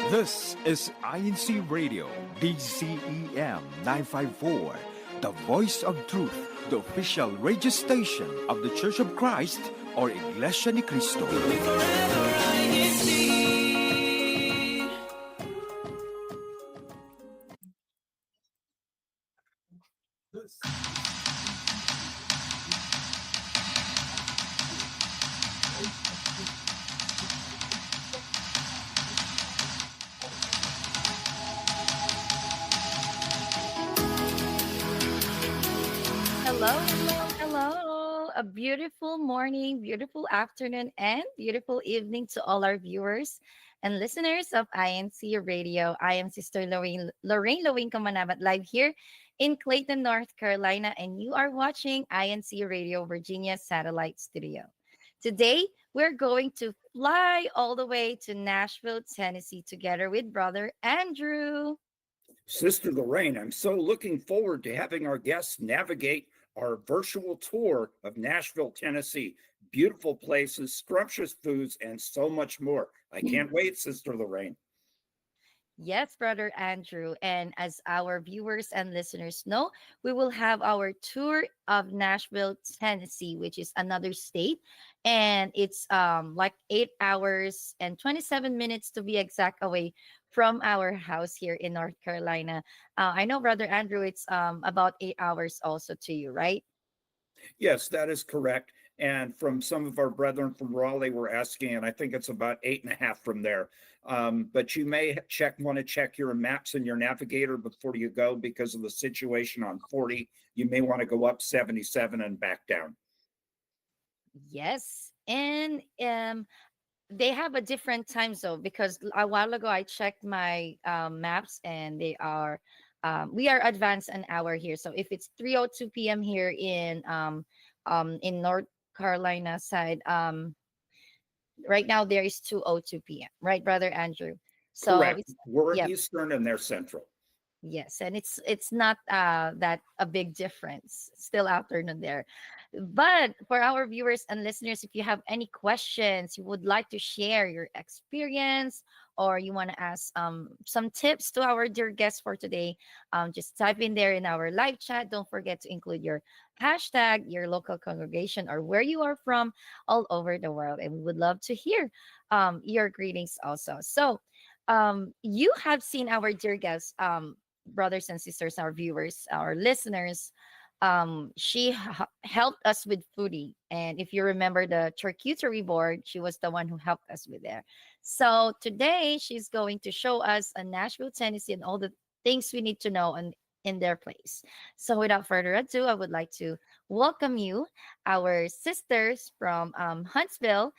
This is INCRadio, DCEM 954, the voice of truth, the official radio station of the Church of Christ, or Iglesia ni Cristo. Hello, hello, hello. A beautiful morning, beautiful afternoon, and beautiful evening to all our viewers and listeners of INC Radio. I am Sister Lorraine Kamanabat live here in Clayton, North Carolina, and you are watching INC Radio Virginia Satellite Studio. Today, we're going to fly all the way to Nashville, Tennessee, together with Brother Andrew. Sister Lorraine, I'm so looking forward to having our guests navigate our virtual tour of Nashville, Tennessee. Beautiful places, scrumptious foods, and so much more. I can't wait, Sister Lorraine. Yes, Brother Andrew. And as our viewers and listeners know, we will have our tour of Nashville, Tennessee, which is another state. And it's like 8 hours and 27 minutes to be exact away from our house here in North Carolina. I know, Brother Andrew, it's about 8 hours also to you, right? Yes, that is correct. And from some of our brethren from Raleigh, we're asking, and I think it's about 8.5 from there. But you may want to check your maps and your navigator before you go because of the situation on 40. You may want to go up 77 and back down. Yes. And they have a different time zone because a while ago I checked my maps and they are we are advanced an hour here. So if it's 3:02 p.m. here in North Carolina side, right now there is 2:02 p.m. Right, Brother Andrew? So Correct. We're yep. Eastern and they're Central. Yes, and it's not that a big difference. Still afternoon there. But for our viewers and listeners, if you have any questions, you would like to share your experience, or you want to ask some tips to our dear guests for today, just type in there in our live chat. Don't forget to include your hashtag, your local congregation, or where you are from all over the world. And we would love to hear your greetings also. So you have seen our dear guests, brothers and sisters, our viewers, our listeners. She helped us with foodie, and if you remember the charcuterie board, she was the one who helped us with there. So today she's going to show us a Nashville, Tennessee, and all the things we need to know and in their place. So without further ado, I would like to welcome you, our sisters from Huntsville,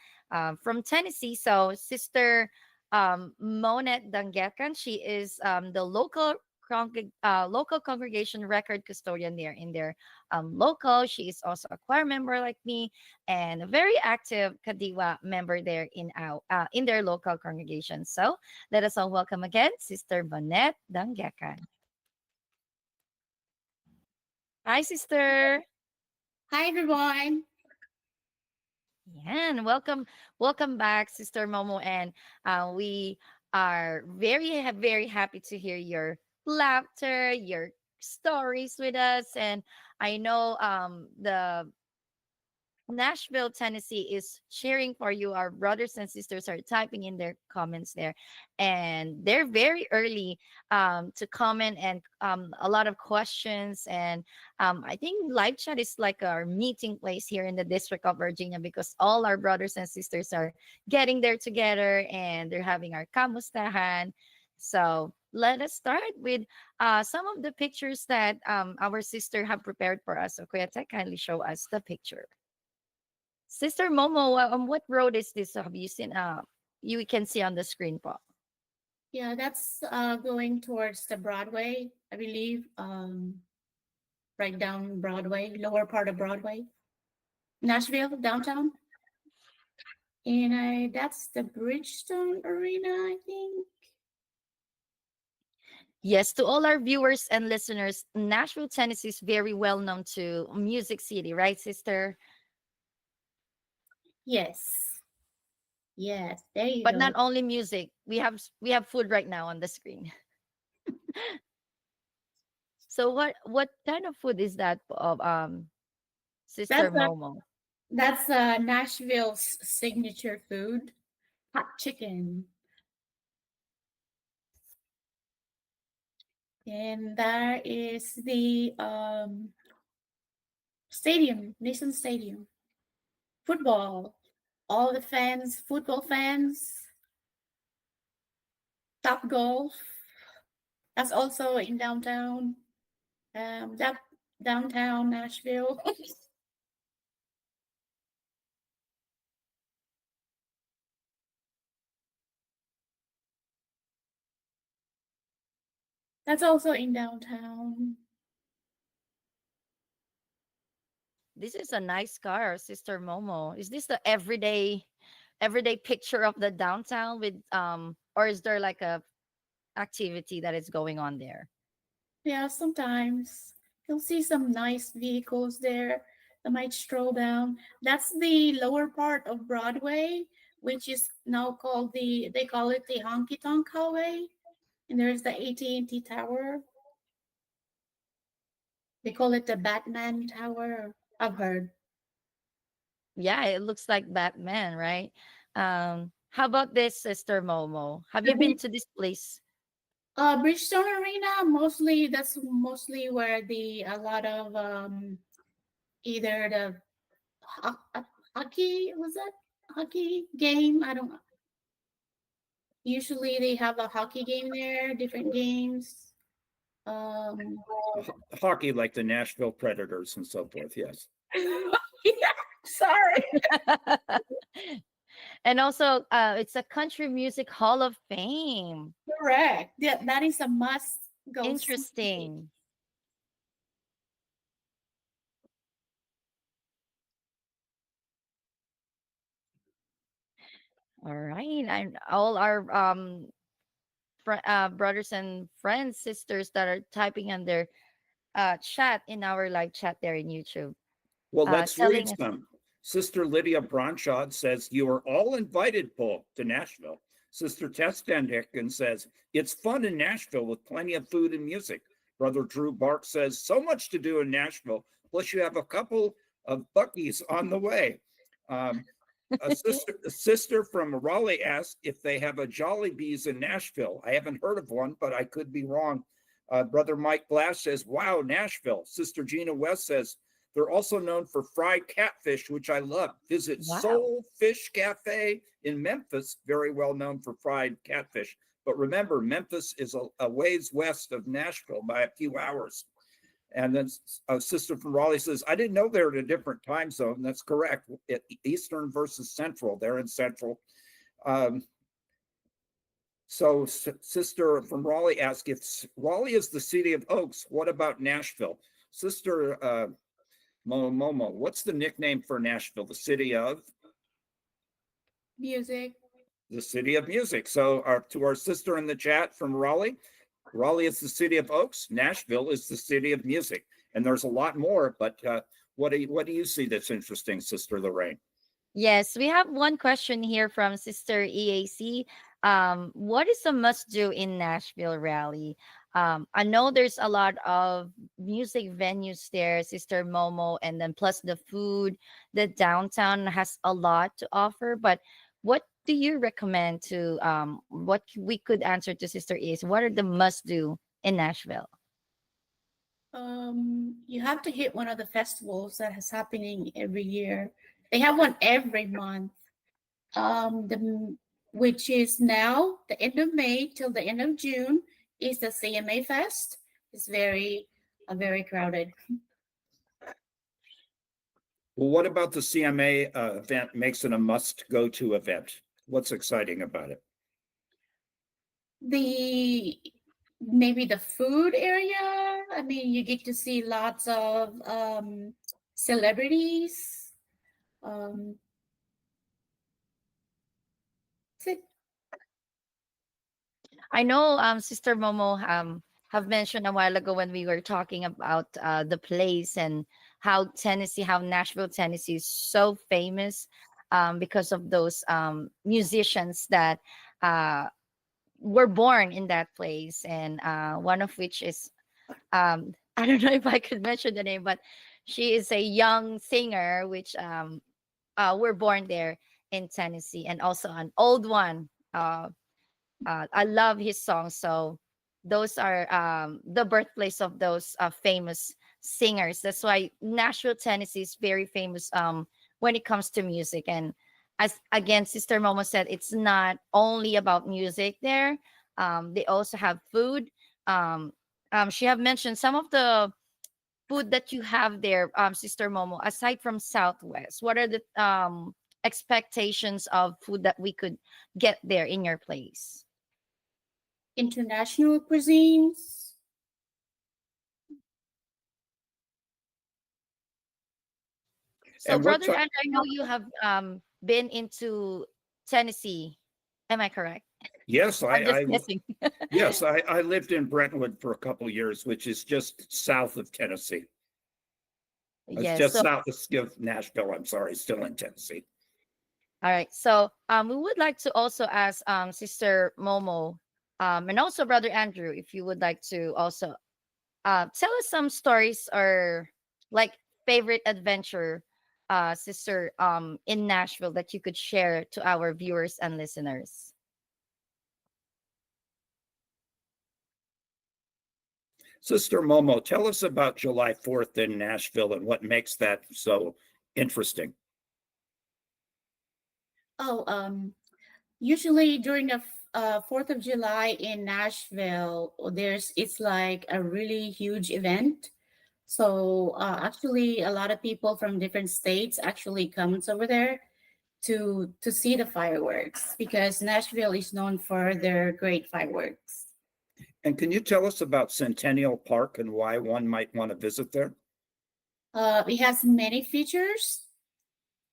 from Tennessee. So Sister Monette Dangekan, she is the local congregation record custodian there in their local. She is also a choir member like me and a very active Kadiwa member there in their local congregation. So let us all welcome again Sister Monette Dangekan. Hi, Sister. Hi, everyone. Yeah, and welcome back, Sister Momo. And we are very happy to hear your laughter, your stories with us. And I know the Nashville, Tennessee is cheering for you. Our brothers and sisters are typing in their comments there, and they're very early to comment and a lot of questions. And I think live chat is like our meeting place here in the District of Virginia because all our brothers and sisters are getting there together and they're having our kamustahan. So let us start with some of the pictures that our sister have prepared for us. So Kuya Tek, kindly show us the picture. Sister Momo, what road is this? Have you seen? You can see on the screen, po. Yeah, that's going towards the Broadway, I believe. Right down Broadway, lower part of Broadway, Nashville, downtown. And that's the Bridgestone Arena, I think. Yes, to all our viewers and listeners, Nashville, Tennessee is very well known to Music City, right, Sister? Yes. Yes, there you But not go. only music. We have food right now on the screen. So what kind of food is that of Sister That's a Momo? Nashville's signature food, hot chicken. And there is the stadium, Nation Stadium, football. All the fans, football fans, Top Golf. That's also in downtown. That downtown Nashville. That's also in downtown. This is a nice car, Sister Momo. Is this the everyday picture of the downtown with or is there like a activity that is going on there? Yeah, sometimes you'll see some nice vehicles there that might stroll down. That's the lower part of Broadway, which is now called they call it the Honky Tonk Highway. And there's the AT&T Tower. They call it the Batman Tower. I've heard. Yeah, it looks like Batman, right? How about this, Sister Momo? Have you been to this place? Bridgestone Arena, mostly that's mostly where the a lot of either the hockey was that hockey game? I don't. Usually they have a hockey game there, different games. Um, Hockey, like the Nashville Predators and so forth. Yes. yeah, sorry. And also, it's a country music hall of fame. Correct. Yeah, that is a must go see. Interesting. All right, and all our brothers and friends, sisters that are typing on their chat in our live chat there in YouTube, Well, let's read telling us, some. Sister Lydia Bronchod says, "You are all invited, Paul, to Nashville." Sister Tess Dendicken says, "It's fun in Nashville with plenty of food and music." Brother Drew Bark says, "So much to do in Nashville. Plus, you have a couple of Buckies on the way." Um, a sister from Raleigh asked if they have a Jolly Bees in Nashville. I haven't heard of one, but I could be wrong. Brother Mike Glass says, "Wow, Nashville." Sister Gina West says, "They're also known for fried catfish, which I love. Visit wow. Soul Fish Cafe in Memphis, very well known for fried catfish. But remember, Memphis is a ways west of Nashville by a few hours." And then a sister from Raleigh says, "I didn't know they're in a different time zone." That's correct. Eastern versus Central. They're in Central. Um, so sister from Raleigh asked, if Raleigh is the city of oaks, what about Nashville? Sister Momo, what's the nickname for Nashville? The city of? Music. The city of music. So to our sister in the chat from Raleigh, Raleigh is the city of oaks. Nashville is the city of music. And there's a lot more, but what do you see that's interesting, Sister Lorraine? Yes, we have one question here from Sister EAC. What is a must do in Nashville Rally? I know there's a lot of music venues there, Sister Momo, and then plus the food. The downtown has a lot to offer, but what do you recommend to what we could answer to Sister EAC? What are the must do in Nashville? You have to hit one of the festivals that is happening every year. They have one every month. The which is now the end of May till the end of June is the CMA Fest. It's very crowded. Well, what about the CMA event makes it a must go to event? What's exciting about it? The maybe the food area. I mean, you get to see lots of celebrities. Um, I know Sister Momo have mentioned a while ago when we were talking about the place and how Tennessee, how Nashville, Tennessee is so famous. because of those musicians that uh, were born in that place, and one of which is I don't know if I could mention the name, but she is a young singer which were born there in Tennessee, and also an old one. I love his songs. So those are the birthplace of those famous singers. That's why Nashville, Tennessee is very famous when it comes to music. And as again, Sister Momo said, it's not only about music there. They also have food. She have mentioned some of the food that you have there, Sister Momo, aside from Southwest. What are the expectations of food that we could get there in your place? International cuisines. So, And what Brother type? Andrew, I know you have been into Tennessee. Am I correct? Yes, I'm just guessing. yes, I lived in Brentwood for a couple of years, which is just south of Tennessee. It's Yes. just So, south of Nashville. I'm sorry, still in Tennessee. all right. So, we would like to also ask Sister Momo, and also Brother Andrew, if you would like to also tell us some stories or like favorite adventure, sister, in Nashville that you could share to our viewers and listeners. Sister Momo, tell us about July 4th in Nashville and what makes that so interesting. Oh, usually during the 4th of July in Nashville, it's like a really huge event. So actually, a lot of people from different states actually comes over there to see the fireworks because Nashville is known for their great fireworks. And can you tell us about Centennial Park and why one might want to visit there? It has many features,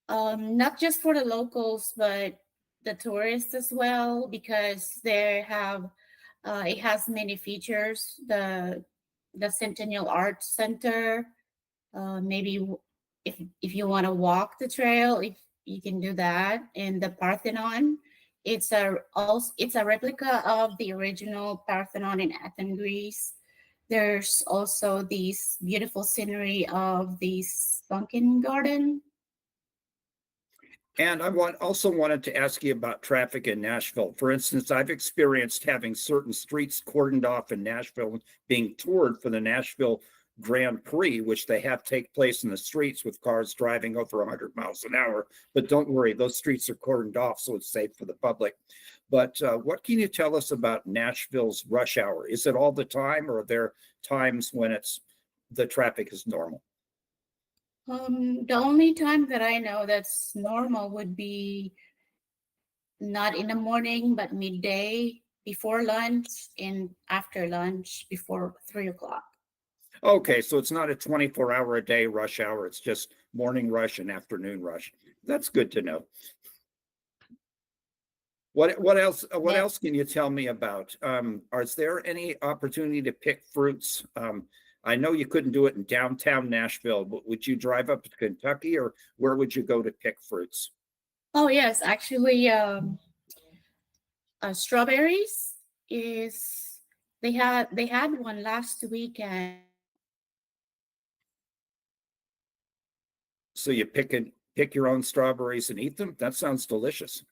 not just for the locals, but the tourists as well, because it has many features. The Centennial Arts Center, maybe if you want to walk the trail, if you can do that. And the Parthenon, it's a replica of the original Parthenon in Athens, Greece. There's also this beautiful scenery of the sunken garden. And also wanted to ask you about traffic in Nashville. For instance, I've experienced having certain streets cordoned off in Nashville being toured for the Nashville Grand Prix, which they have take place in the streets with cars driving over 100 miles an hour. But don't worry, those streets are cordoned off, so it's safe for the public. But what can you tell us about Nashville's rush hour? Is it all the time, or are there times when the traffic is normal? The only time that I know that's normal would be not in the morning, but midday before lunch and after lunch before 3 o'clock. Okay, so it's not a 24-hour a day rush hour. It's just morning rush and afternoon rush. That's good to know. What else? What Yeah. else can you tell me about? Is there any opportunity to pick fruits? I know you couldn't do it in downtown Nashville, but would you drive up to Kentucky, or where would you go to pick fruits? Oh yes, actually, strawberries is they had one last weekend. So you pick your own strawberries and eat them? That sounds delicious.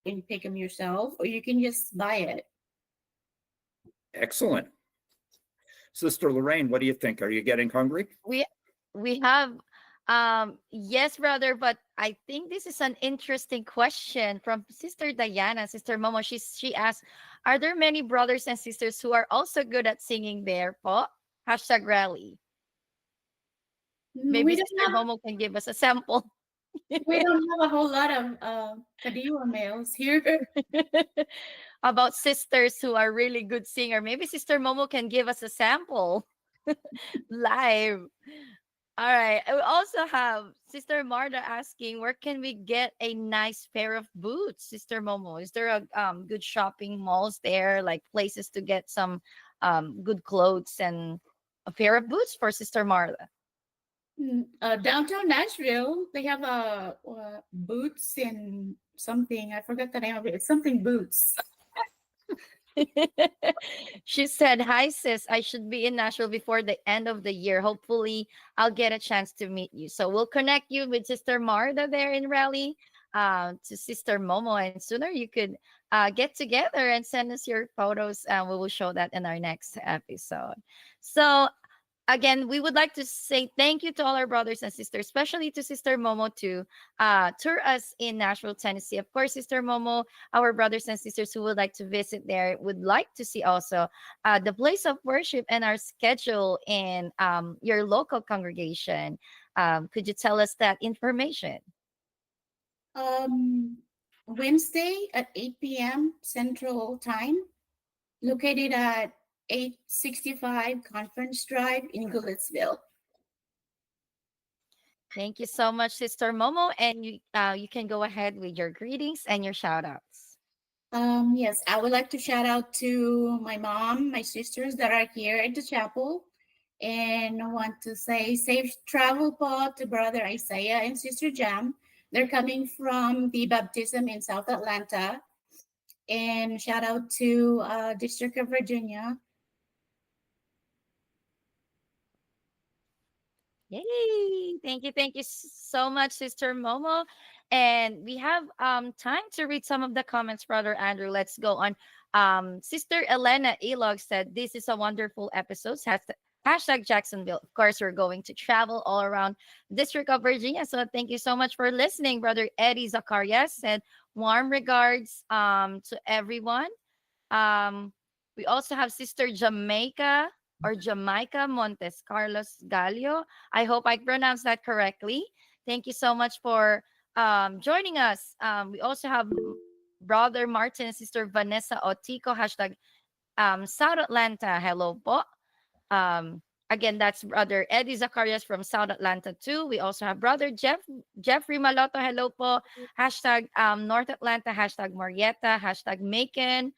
You can pick them yourself, or you can just buy it. Excellent. Sister Lorraine, what do you think? Are you getting hungry? We have yes, brother, but I think this is an interesting question from Sister Diana. Sister Momo, she asked, are there many brothers and sisters who are also good at singing there po? Hashtag rally. Maybe We don't Sister have Momo can give us a sample. we don't have a whole lot of Kadiwa males here. About sisters who are really good singer. Maybe Sister Momo can give us a sample live. All right. I will also have Sister Marta asking, where can we get a nice pair of boots, Sister Momo? Is there a good shopping malls there, like places to get some good clothes and a pair of boots for Sister Marta? Downtown Nashville, they have a Boots in something. I forgot the name of it. It's something Boots. She said, "Hi, sis. I should be in Nashville before the end of the year. Hopefully, I'll get a chance to meet you. So we'll connect you with Sister Marta there in Raleigh, to Sister Momo, and sooner you could get together and send us your photos, and we will show that in our next episode. So again, we would like to say thank you to all our brothers and sisters, especially to Sister Momo to tour us in Nashville, Tennessee. Of course, Sister Momo, our brothers and sisters who would like to visit there would like to see also the place of worship and our schedule in your local congregation. Could you tell us that information? Um, Wednesday at 8 p.m. Central Time, located at 865 Conference Drive in Goodlettsville. Thank you so much, Sister Momo. And you can go ahead with your greetings and your shout outs. Yes, I would like to shout out to my mom, my sisters that are here at the chapel, and I want to say safe travel po to Brother Isaiah and Sister Jam. They're coming from the baptism in South Atlanta. And shout out to District of Virginia. Yay! Thank you so much, Sister Momo. And we have time to read some of the comments, Brother Andrew. Let's go on. Sister Elena Elog said, "This is a wonderful episode. Hashtag Jacksonville." Of course, we're going to travel all around District of Virginia. So thank you so much for listening. Brother Eddie Zacharias said, "Warm regards to everyone." We also have Sister Jamaica Montes Carlos Gallo. I hope I pronounced that correctly. Thank you so much for joining us. We also have Brother Martin and Sister Vanessa Otico, hashtag South Atlanta. Hello po. Again, that's Brother Eddie Zacharias from South Atlanta too. We also have Brother Jeffrey Maloto. Hello po. Hashtag North Atlanta. Hashtag Marietta. Hashtag Macon.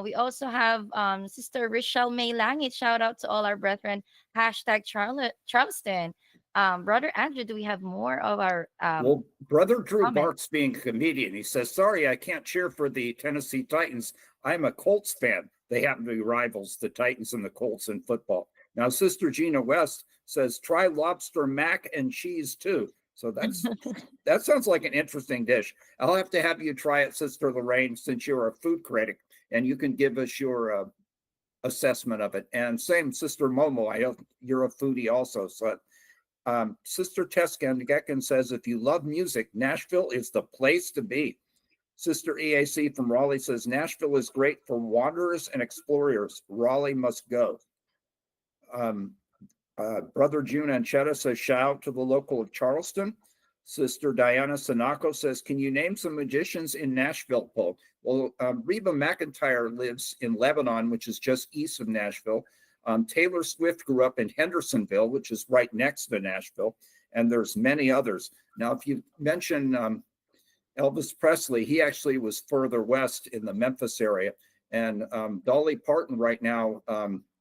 We also have Sister Richelle May Langit. Shout out to all our brethren. Hashtag Charleston. Brother Andrew, do we have more of our Well, Brother Drew comment? Barks, being a comedian, he says, "Sorry, I can't cheer for the Tennessee Titans. I'm a Colts fan. They happen to be rivals, the Titans and the Colts in football." Now, Sister Gina West says, "Try lobster mac and cheese too." So that sounds like an interesting dish. I'll have to have you try it, Sister Lorraine, since you're a food critic, and you can give us your assessment of it. And same, Sister Momo, I know you're a foodie also. So Sister Teskan says, "If you love music, Nashville is the place to be." Sister EAC from Raleigh says, "Nashville is great for wanderers and explorers. Raleigh must go." Brother June Anchetta says, "Shout out to the local of Charleston." Sister Diana Sanako says, "Can you name some magicians in Nashville, Paul?" Well, Reba McEntire lives in Lebanon, which is just east of Nashville. Taylor Swift grew up in Hendersonville, which is right next to Nashville, and there's many others. Now, if you mention Elvis Presley, he actually was further west in the Memphis area, and Dolly Parton right now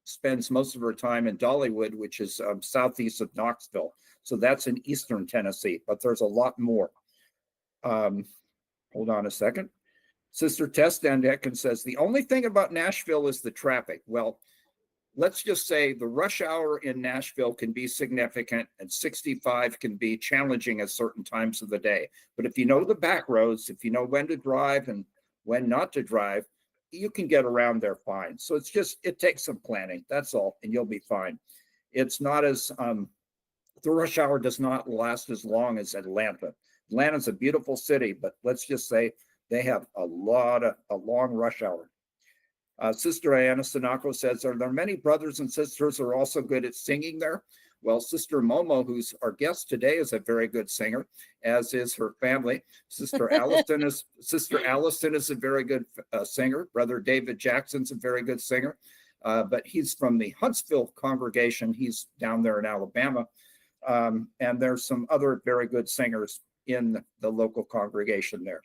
spends most of her time in Dollywood, which is southeast of Knoxville. So that's in eastern Tennessee, but there's a lot more. Hold on a second. Sister Tess Dandecken says, "The only thing about Nashville is the traffic." Well, let's just say the rush hour in Nashville can be significant, and 65 can be challenging at certain times of the day. But if you know the back roads, if you know when to drive and when not to drive, you can get around there fine. So it takes some planning. That's all, and you'll be fine. It's not as, the rush hour does not last as long as Atlanta. Atlanta's a beautiful city, but let's just say they have a long rush hour. Sister Ayana Sanako says, "Are there many brothers and sisters who are also good at singing there?" Well, Sister Momo, who's our guest today, is a very good singer, as is her family. Sister Allison is a very good singer. Brother David Jackson's a very good singer, but he's from the Huntsville congregation. He's down there in Alabama, and there's some other very good singers in the local congregation there.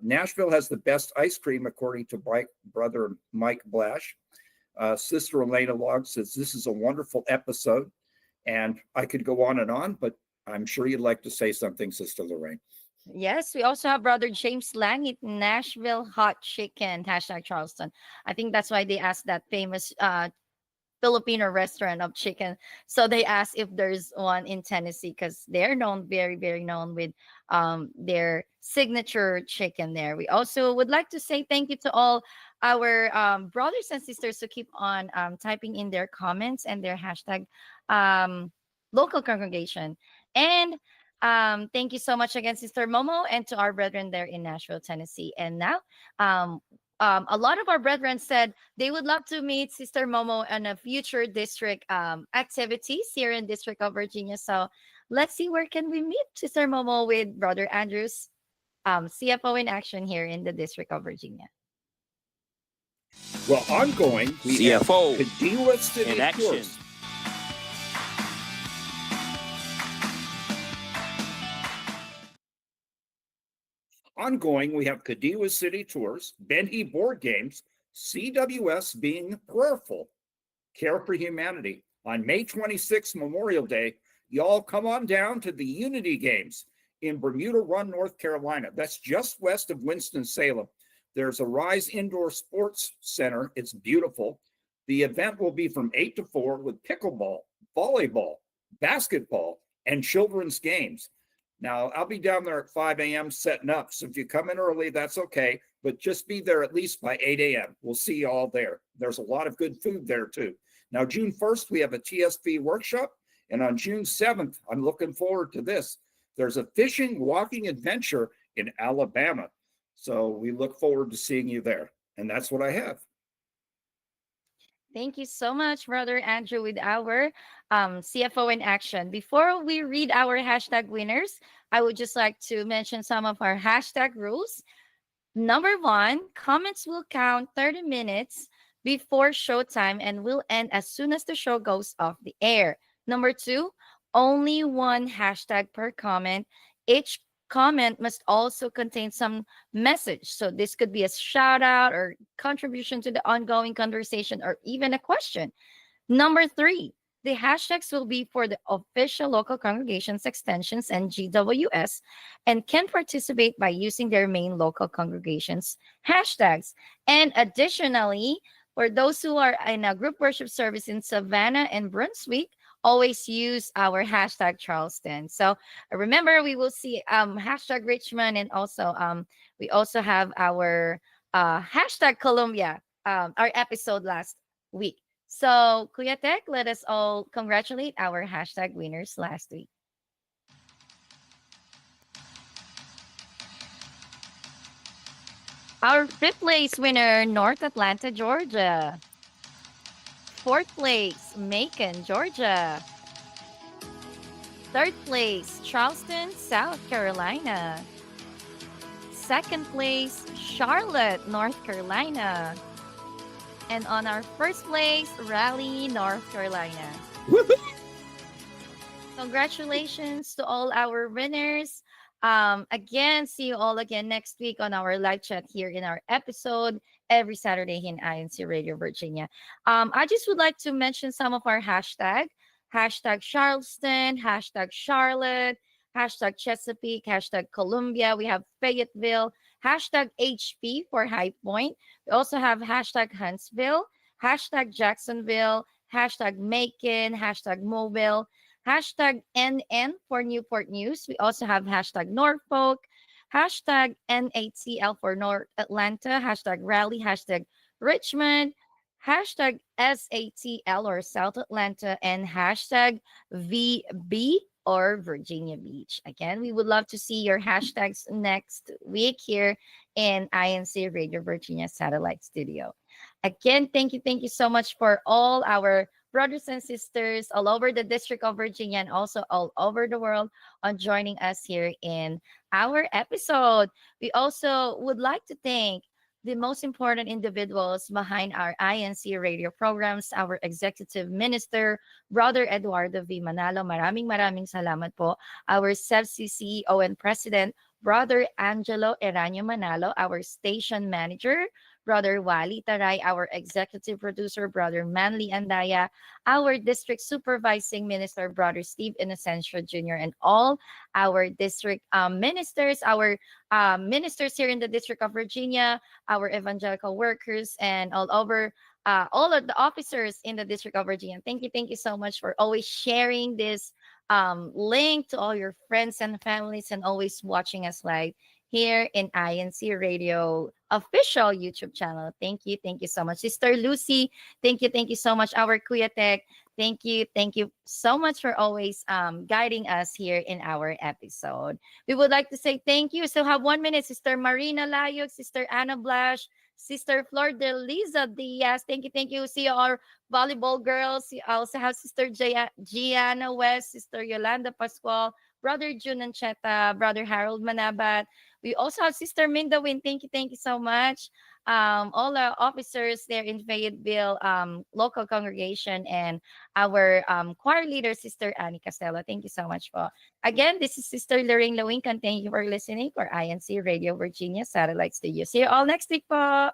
Nashville has the best ice cream, according to Brother Mike Blash. Sister Elena Log says, "This is a wonderful episode." And I could go on, but I'm sure you'd like to say something, Sister Lorraine. Yes, we also have Brother James Langit, Nashville Hot Chicken, hashtag Charleston. I think that's why they asked that famous Filipino restaurant of chicken. So they asked if there's one in Tennessee because they're known, very, very known with their signature chicken there. We also would like to say thank you to all our brothers and sisters who keep on typing in their comments and their hashtag um, local congregation. And thank you so much again, Sister Momo, and to our brethren there in Nashville, Tennessee. And now, um, a lot of our brethren said they would love to meet Sister Momo on a future district activities here in District of Virginia. So let's see where can we meet Sister Momo with Brother Andrew's CFO in action here in the District of Virginia. Well, ongoing, we CFO have Kadiwa City in action. Tours. Ongoing, we have Kadiwa City Tours, Benny Board Games, CWS being prayerful, Care for Humanity. On May 26th, Memorial Day, y'all come on down to the Unity Games in Bermuda Run, North Carolina. That's just west of Winston-Salem. There's a Rise Indoor Sports Center. It's beautiful. The event will be from 8 to 4 with pickleball, volleyball, basketball, and children's games. Now, I'll be down there at 5 a.m. setting up. So if you come in early, that's okay. But just be there at least by 8 a.m. We'll see you all there. There's a lot of good food there, too. Now, June 1st, we have a TSP workshop. And on June 7th, I'm looking forward to this. There's a fishing walking adventure in Alabama. So we look forward to seeing you there. And that's what I have. Thank you so much, Brother Andrew, with our CFO in action. Before we read our hashtag winners, I would just like to mention some of our hashtag rules. Number 1, comments will count 30 minutes before showtime and will end as soon as the show goes off the air. Number 2, only one hashtag per comment. Each comment must also contain some message. So this could be a shout out or contribution to the ongoing conversation or even a question. Number 3, the hashtags will be for the official local congregations, extensions, and GWS, and can participate by using their main local congregations hashtags. And additionally, for those who are in a group worship service in Savannah and Brunswick, always use our hashtag Charleston. So remember, we will see hashtag Richmond, and also we also have our hashtag Columbia, our episode last week. So Kuya Tek, let us all congratulate our hashtag winners last week. Our 5th place winner, North Atlanta, Georgia. 4th place, Macon, Georgia. 3rd place, Charleston, South Carolina. 2nd place, Charlotte, North Carolina. And on our 1st place, Raleigh, North Carolina. Congratulations to all our winners. Again, see you all again next week on our live chat here in our episode every Saturday in INCRadio Virginia. I just would like to mention some of our hashtag Charleston, hashtag Charlotte, hashtag Chesapeake, hashtag Columbia. We have Fayetteville, hashtag HP for High Point. We also have hashtag Huntsville, hashtag Jacksonville, hashtag Macon, hashtag Mobile, hashtag NN for Newport News. We also have hashtag Norfolk, hashtag NATL for North Atlanta, hashtag Raleigh, hashtag Richmond, hashtag SATL or South Atlanta, and hashtag VB or Virginia Beach. Again, we would love to see your hashtags next week here in INCRadio Virginia Satellite Studio. Again, thank you so much for all our brothers and sisters all over the District of Virginia and also all over the world on joining us here in our episode. We also would like to thank the most important individuals behind our INCRadio programs, our executive minister, Brother Eduardo V. Manalo. Maraming salamat po. Our SEVC CEO and President, Brother Angelo Eranio Manalo, our station manager, Brother Wali Taray, our executive producer, Brother Manly Andaya, our district supervising minister, Brother Steve Inocencio Jr., and all our district ministers, our ministers here in the District of Virginia, our evangelical workers, and all of the officers in the District of Virginia. Thank you so much for always sharing this link to all your friends and families and always watching us live here in INC Radio official YouTube channel. Thank you so much. Sister Lucy, thank you so much. Our Kuya Tech, thank you so much for always guiding us here in our episode. We would like to say thank you. So have 1 minute, Sister Marina Layok, Sister Anna Blash, Sister Flor de Liza Diaz. Thank you. See our volleyball girls. We also have Sister Gianna West, Sister Yolanda Pascual, Brother June Ancheta, Brother Harold Manabat. We also have Sister Minda Win. Thank you so much. All the officers there in Fayetteville local congregation and our choir leader, Sister Annie Castello. Thank you so much po. Again, this is Sister Lorraine Lawinkan. Thank you for listening for INC Radio Virginia Satellite Studio. See you all next week po.